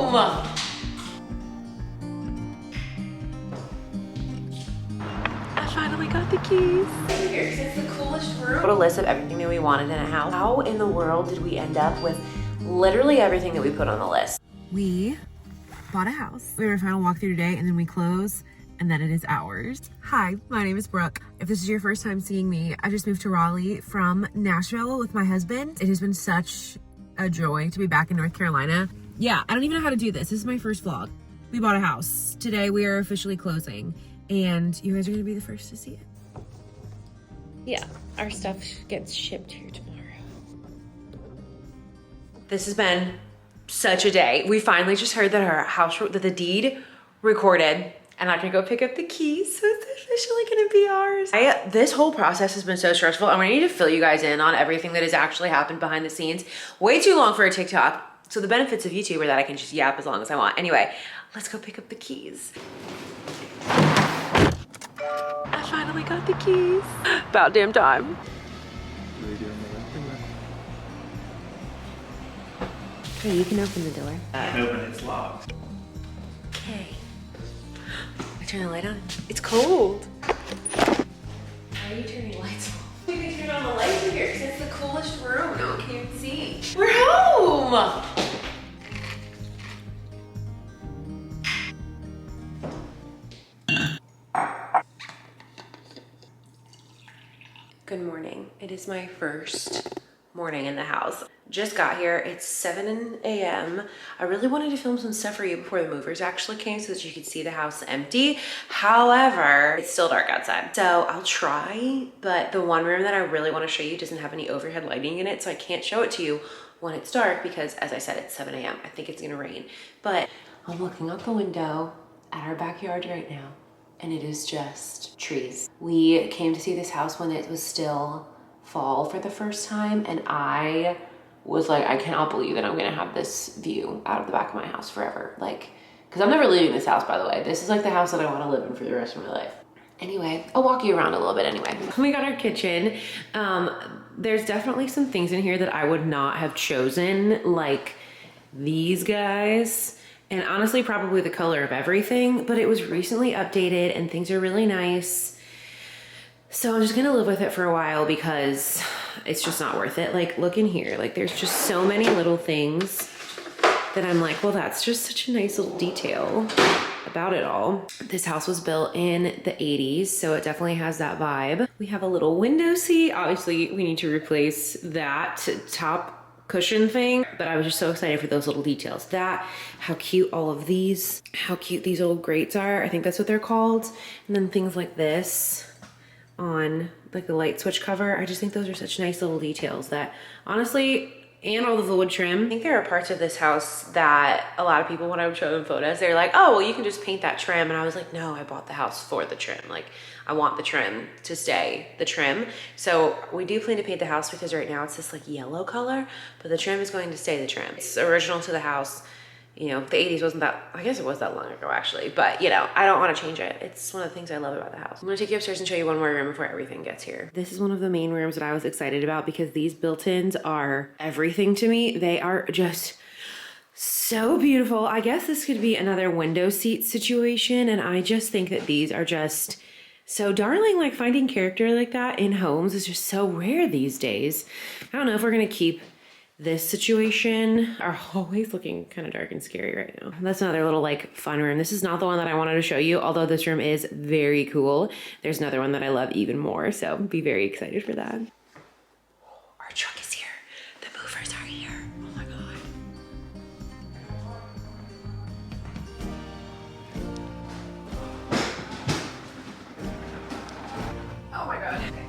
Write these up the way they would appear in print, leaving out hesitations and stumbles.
home! I finally got the keys. Here's it's the coolest room. Put a list of everything that we wanted in a house. How in the world did we end up with literally everything that we put on the list? We bought a house. We were a final walkthrough today and then we close and then it is ours. Hi, my name is Brooke. If this is your first time seeing me, I just moved to Raleigh from Nashville with my husband. It has been such a joy to be back in North Carolina. Yeah, I don't even know how to do this. This is my first vlog. We bought a house. Today we are officially closing and you guys are gonna be the first to see it. Yeah, our stuff gets shipped here tomorrow. This has been such a day. We finally just heard that our house, that the deed recorded, and I can go pick up the keys, so it's officially gonna be ours. This whole process has been so stressful. I'm gonna need to fill you guys in on everything that has actually happened behind the scenes. Way too long for a TikTok. So the benefits of YouTube are that I can just yap as long as I want. Anyway, let's go pick up the keys. I finally got the keys. About damn time. Hey, you can open the door. Open, it's locked. Okay. I turn the light on. It's cold. How are you turning lights off? We can turn on the lights in here because it's the coolest room. No one can even see. We're home! Good morning. It is my first morning in the house. Just got here. It's 7 a.m. I really wanted to film some stuff for you before the movers actually came so that you could see the house empty. However, it's still dark outside. So I'll try, but the one room that I really want to show you doesn't have any overhead lighting in it, so I can't show it to you when it's dark because, as I said, it's 7 a.m. I think it's gonna rain. But I'm looking out the window at our backyard right now, and it is just trees. We came to see this house when it was still fall for the first time, and I was like, I cannot believe that I'm gonna have this view out of the back of my house forever. Like, because I'm never leaving this house, by the way. This is like the house that I want to live in for the rest of my life. Anyway, I'll walk you around a little bit anyway. We got our kitchen. There's definitely some things in here that I would not have chosen, like these guys. And honestly, probably the color of everything, but it was recently updated and things are really nice. So I'm just gonna live with it for a while because it's just not worth it. Like, look in here, like there's just so many little things that I'm like, well, that's just such a nice little detail about it all. This house was built in the 80s, so it definitely has that vibe. We have a little window seat. Obviously, we need to replace that top cushion thing, but I was just so excited for those little details. How cute all of these, how cute these old grates are. I think that's what they're called. And then things like this on like the light switch cover. I just think those are such nice little details that honestly, and all of the wood trim. I think there are parts of this house that a lot of people, when I would show them photos, they're like, oh, well, you can just paint that trim. And I was like, no, I bought the house for the trim. Like, I want the trim to stay the trim. So we do plan to paint the house because right now it's this like yellow color, but the trim is going to stay the trim. It's original to the house. You know, the 80s wasn't that, I guess it was that long ago actually, but you know, I don't want to change it. It's one of the things I love about the house. I'm gonna take you upstairs and show you one more room before everything gets here. This is one of the main rooms that I was excited about because these built-ins are everything to me. They are just so beautiful. I guess this could be another window seat situation, and I just think that these are just so darling. Like, finding character like that in homes is just so rare these days. I don't know if we're gonna keep this situation. Our hallway's looking kind of dark and scary right now. That's another little like fun room. This is not the one that I wanted to show you, although this room is very cool. There's another one that I love even more, so be very excited for that. Our truck is here. The movers are here. Oh my God. Oh my God. Okay.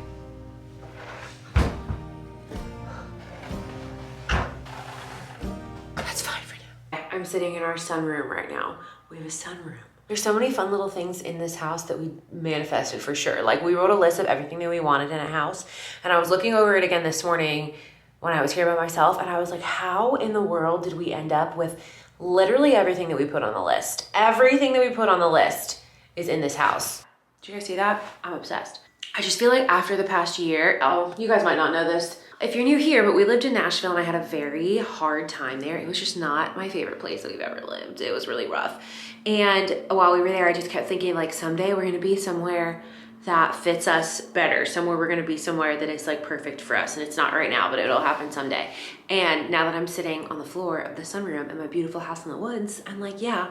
I'm sitting in our sunroom right now. We have a sunroom. There's so many fun little things in this house that we manifested for sure. Like, we wrote a list of everything that we wanted in a house, and I was looking over it again this morning when I was here by myself, and I was like, how in the world did we end up with literally everything that we put on the list? Everything that we put on the list is in this house. Did you guys see that? I'm obsessed. I just feel like after the past year, oh, you guys might not know this, If you're new here, but we lived in Nashville and I had a very hard time there. It was just not my favorite place that we've ever lived. It was really rough. And while we were there, I just kept thinking like someday we're gonna be somewhere that fits us better. Somewhere we're gonna be somewhere that is like perfect for us. And it's not right now, but it'll happen someday. And now that I'm sitting on the floor of the sunroom in my beautiful house in the woods, I'm like, yeah,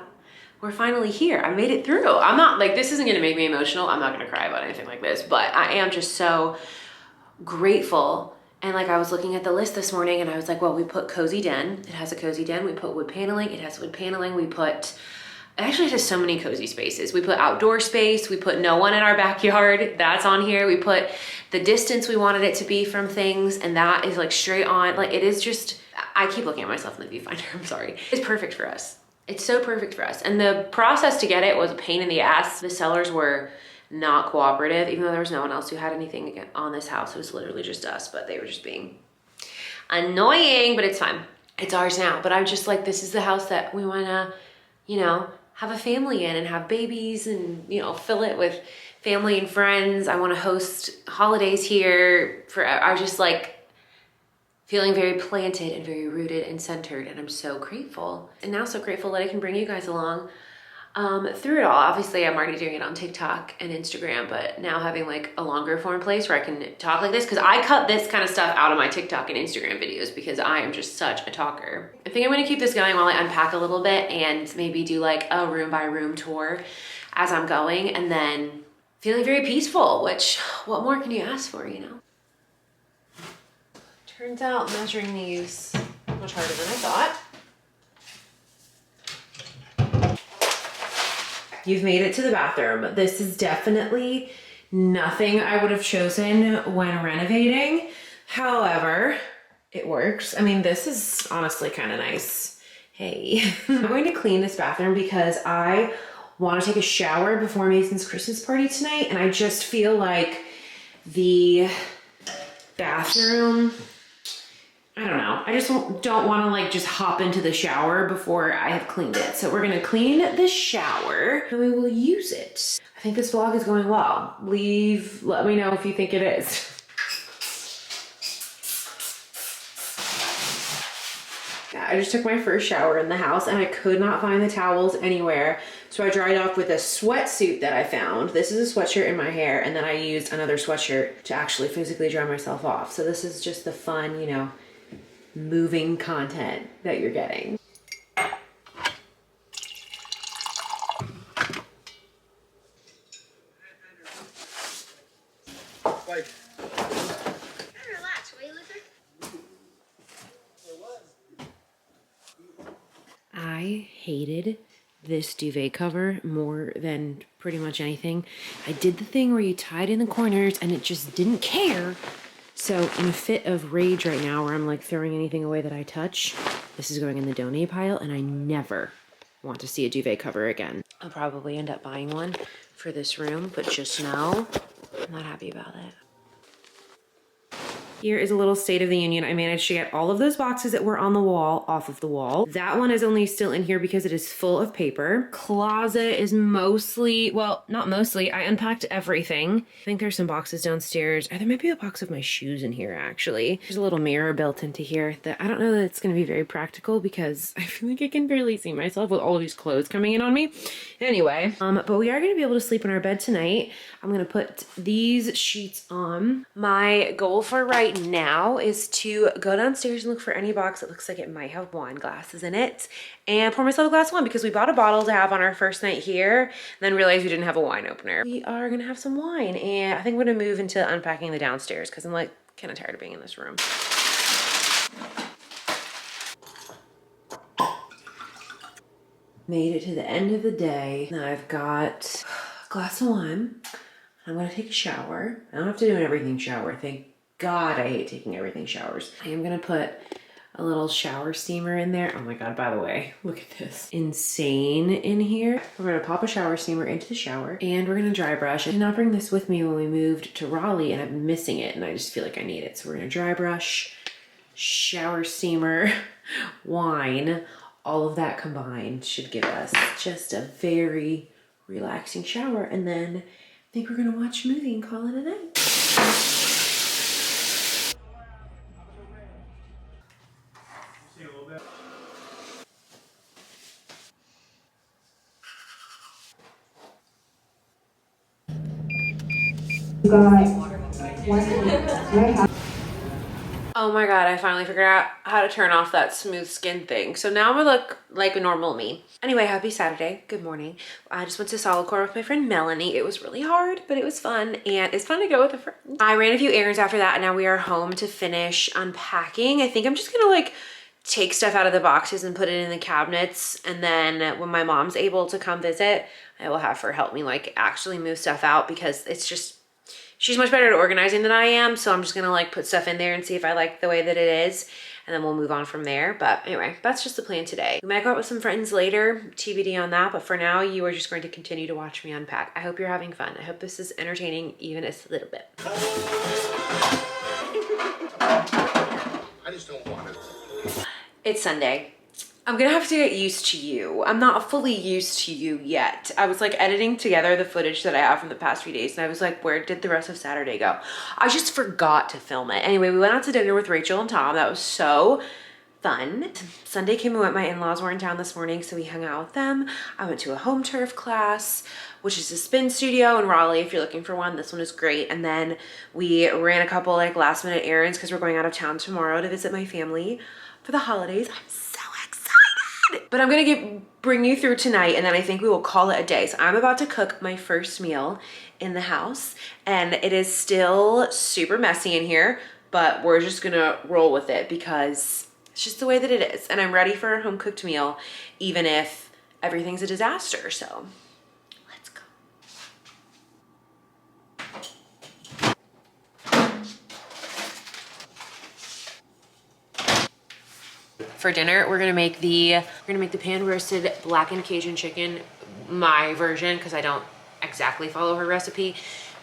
we're finally here. I made it through. I'm not like, this isn't gonna make me emotional. I'm not gonna cry about anything like this, but I am just so grateful. And like I was looking at the list this morning and I was like, well, we put cozy den. It has a cozy den. We put wood paneling. It has wood paneling. We put, actually it has so many cozy spaces. We put outdoor space. We put no one in our backyard. That's on here. We put the distance we wanted it to be from things. And that is like straight on. Like it is just, I keep looking at myself in the viewfinder. I'm sorry. It's perfect for us. It's so perfect for us. And the process to get it was a pain in the ass. The sellers were not cooperative, even though there was no one else who had anything on this house. It was literally just us, but they were just being annoying, but it's fine. It's ours now. But I'm just like, this is the house that we wanna, you know, have a family in and have babies and, you know, fill it with family and friends. I wanna host holidays here I was just like feeling very planted and very rooted and centered, and I'm so grateful. And now so grateful that I can bring you guys along through it all. Obviously, I'm already doing it on TikTok and Instagram, but now having like a longer form place where I can talk like this, because I cut this kind of stuff out of my TikTok and Instagram videos because I am just such a talker. I think I'm gonna keep this going while I unpack a little bit and maybe do like a room by room tour as I'm going, and then feeling very peaceful, which what more can you ask for, you know? Turns out measuring these much harder than I thought. You've made it to the bathroom. This is definitely nothing I would have chosen when renovating. However, it works. I mean, this is honestly kind of nice. Hey, I'm going to clean this bathroom because I want to take a shower before Mason's Christmas party tonight. And I just feel like the bathroom, I don't know. I just don't want to like just hop into the shower before I have cleaned it. So we're going to clean the shower and we will use it. I think this vlog is going well. Let me know if you think it is. Yeah, I just took my first shower in the house and I could not find the towels anywhere. So I dried off with a sweatsuit that I found. This is a sweatshirt in my hair, and then I used another sweatshirt to actually physically dry myself off. So this is just the fun, you know, moving content that you're getting. I hated this duvet cover more than pretty much anything. I did the thing where you tied in the corners and it just didn't care. So in a fit of rage right now where I'm like throwing anything away that I touch, this is going in the donate pile, and I never want to see a duvet cover again. I'll probably end up buying one for this room, but just know I'm not happy about it. Here is a little state of the union. I managed to get all of those boxes that were on the wall off of the wall. That one is only still in here because it is full of paper. Closet is mostly, well, not mostly. I unpacked everything. I think there's some boxes downstairs. There might be a box of my shoes in here, actually. There's a little mirror built into here that I don't know that it's going to be very practical because I feel like I can barely see myself with all of these clothes coming in on me. Anyway, but we are going to be able to sleep in our bed tonight. I'm going to put these sheets on. My goal for right now is to go downstairs and look for any box that looks like it might have wine glasses in it and pour myself a glass of wine, because we bought a bottle to have on our first night here and then realized we didn't have a wine opener. We are gonna have some wine, and I think we're gonna move into unpacking the downstairs because I'm like kind of tired of being in this room. Made it to the end of the day. Now I've got a glass of wine. I'm gonna take a shower. I don't have to do an everything shower. Thank God I hate taking everything showers. I am gonna put a little shower steamer in there. Oh my God, by the way, look at this. Insane in here. We're gonna pop a shower steamer into the shower and we're gonna dry brush. I did not bring this with me when we moved to Raleigh and I'm missing it and I just feel like I need it. So we're gonna dry brush, shower steamer, wine, all of that combined should give us just a very relaxing shower, and then I think we're gonna watch a movie and call it a night. Oh my god, I finally figured out how to turn off that smooth skin thing. So now I'm gonna look like a normal me. Anyway, happy Saturday. Good morning. I just went to Solidcore with my friend Melanie. It was really hard, but it was fun. And it's fun to go with a friend. I ran a few errands after that, and now we are home to finish unpacking. I think I'm just gonna like take stuff out of the boxes and put it in the cabinets. And then when my mom's able to come visit, I will have her help me like actually move stuff out, because it's just, she's much better at organizing than I am. So I'm just gonna like put stuff in there and see if I like the way that it is. And then we'll move on from there. But anyway, that's just the plan today. We might go out with some friends later, TBD on that. But for now, you are just going to continue to watch me unpack. I hope you're having fun. I hope this is entertaining, even a little bit. I just don't want it. It's Sunday. I'm gonna have to get used to you. I'm not fully used to you yet. I was like editing together the footage that I have from the past few days, and I was like, where did the rest of Saturday go? I just forgot to film it. Anyway, we went out to dinner with Rachel and Tom. That was so fun. Sunday came and went. My in-laws were in town this morning, so we hung out with them. I went to a home turf class, which is a spin studio in Raleigh if you're looking for one. This one is great. And then we ran a couple like last minute errands because we're going out of town tomorrow to visit my family for the holidays. I'm so excited. But I'm gonna bring you through tonight, and then I think we will call it a day. So I'm about to cook my first meal in the house, and it is still super messy in here, but we're just gonna roll with it because it's just the way that it is. And I'm ready for a home cooked meal, even if everything's a disaster. So let's go. For dinner, we're gonna make the pan roasted blackened Cajun chicken, my version, because I don't exactly follow her recipe.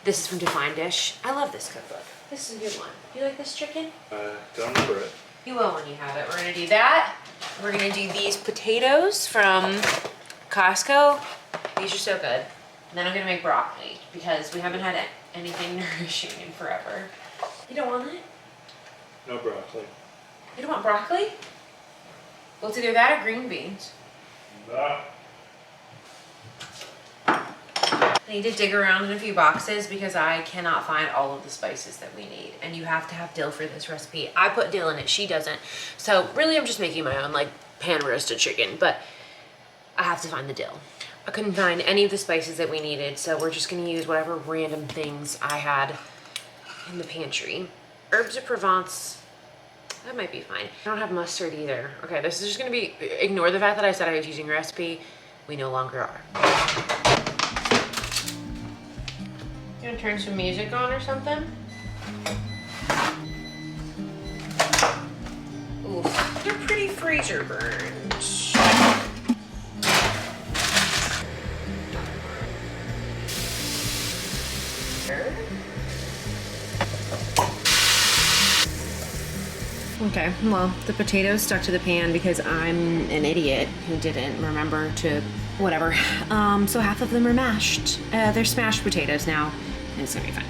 This is from Define Dish. I love this cookbook. This is a good one. You like this chicken? Don't remember it. You will when you have it. We're gonna do that. We're gonna do these potatoes from Costco. These are so good. And then I'm gonna make broccoli because we haven't had anything nourishing in forever. You don't want it? No broccoli. You don't want broccoli? Well, it's either that or green beans. Nah. I need to dig around in a few boxes because I cannot find all of the spices that we need. And you have to have dill for this recipe. I put dill in it, she doesn't. So really I'm just making my own like pan roasted chicken, but I have to find the dill. I couldn't find any of the spices that we needed, so we're just gonna use whatever random things I had in the pantry. Herbs of Provence, that might be fine. I don't have mustard either. Okay, this is just gonna be, ignore the fact that I said I was using a recipe. We no longer are. You gonna turn some music on or something? Oof, they're pretty freezer burns. Okay, well, the potatoes stuck to the pan because I'm an idiot who didn't remember to whatever. So half of them are mashed. They're smashed potatoes now, and it's gonna be fine.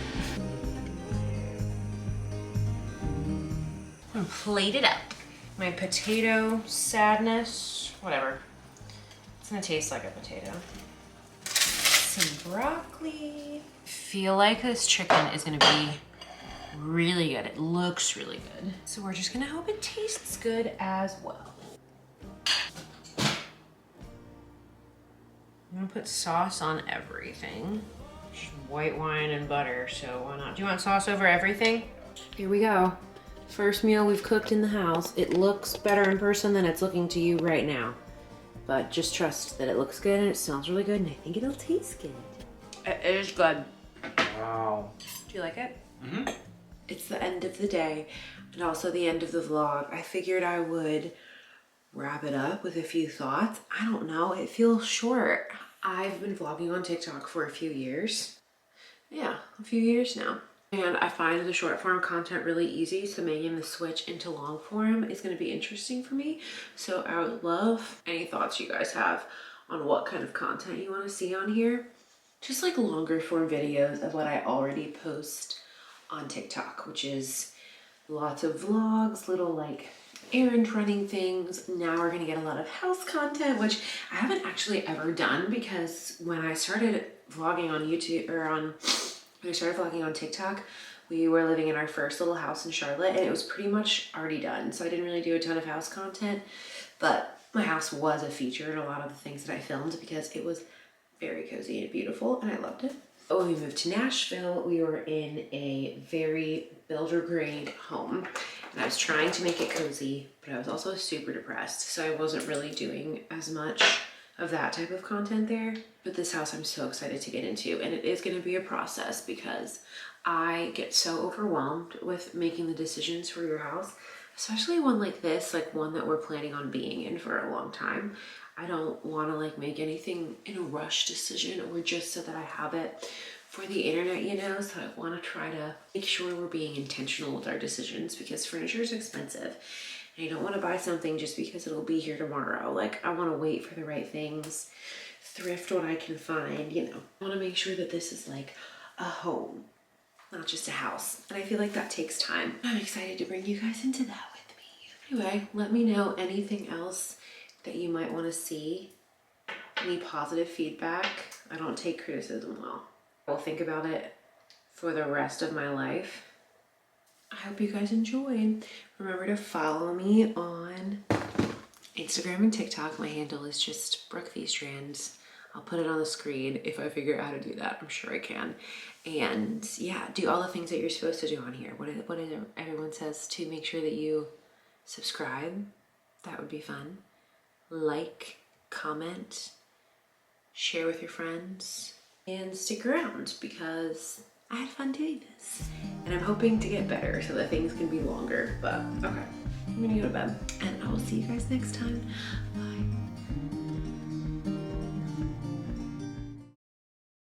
I'm gonna plate it up. My potato sadness, whatever. It's gonna taste like a potato. Some broccoli. I feel like this chicken is gonna be really good. It looks really good. So we're just gonna hope it tastes good as well. I'm gonna put sauce on everything. Just white wine and butter, so why not? Do you want sauce over everything? Here we go. First meal we've cooked in the house. It looks better in person than it's looking to you right now. But just trust that it looks good and it smells really good and I think it'll taste good. It is good. Wow. Do you like it? Mm-hmm. It's the end of the day and also the end of the vlog. I figured I would wrap it up with a few thoughts. I don't know, it feels short. I've been vlogging on TikTok for a few years. Yeah, a few years now. And I find the short form content really easy, so making the switch into long form is gonna be interesting for me. So I would love any thoughts you guys have on what kind of content you wanna see on here. Just like longer form videos of what I already post on TikTok, which is lots of vlogs, little like errand running things. Now we're gonna get a lot of house content, which I haven't actually ever done because when I started vlogging on YouTube or on when I started vlogging on TikTok, we were living in our first little house in Charlotte and it was pretty much already done. So I didn't really do a ton of house content, but my house was a feature in a lot of the things that I filmed because it was very cozy and beautiful and I loved it. But when we moved to Nashville, we were in a very builder grade home and I was trying to make it cozy, but I was also super depressed. So I wasn't really doing as much of that type of content there. But this house I'm so excited to get into, and it is going to be a process because I get so overwhelmed with making the decisions for your house, especially one like this, like one that we're planning on being in for a long time. I don't want to like make anything in a rush decision or just so that I have it for the internet, you know. So I want to try to make sure we're being intentional with our decisions because furniture is expensive. And I don't want to buy something just because it'll be here tomorrow. Like, I want to wait for the right things, thrift what I can find, you know. I want to make sure that this is like a home, not just a house. And I feel like that takes time. I'm excited to bring you guys into that with me. Anyway, let me know anything else that you might want to see. Any positive feedback. I don't take criticism well. I'll think about it for the rest of my life. I hope you guys enjoy. Remember to follow me on Instagram and TikTok. My handle is just Brooke These Strands. I'll put it on the screen if I figure out how to do that. I'm sure I can. And yeah, do all the things that you're supposed to do on here. What is it everyone says to make sure that you subscribe? That would be fun. Like, comment, share with your friends, and stick around because I had fun doing this. And I'm hoping to get better so that things can be longer, but okay. I'm gonna go to bed and I will see you guys next time. Bye.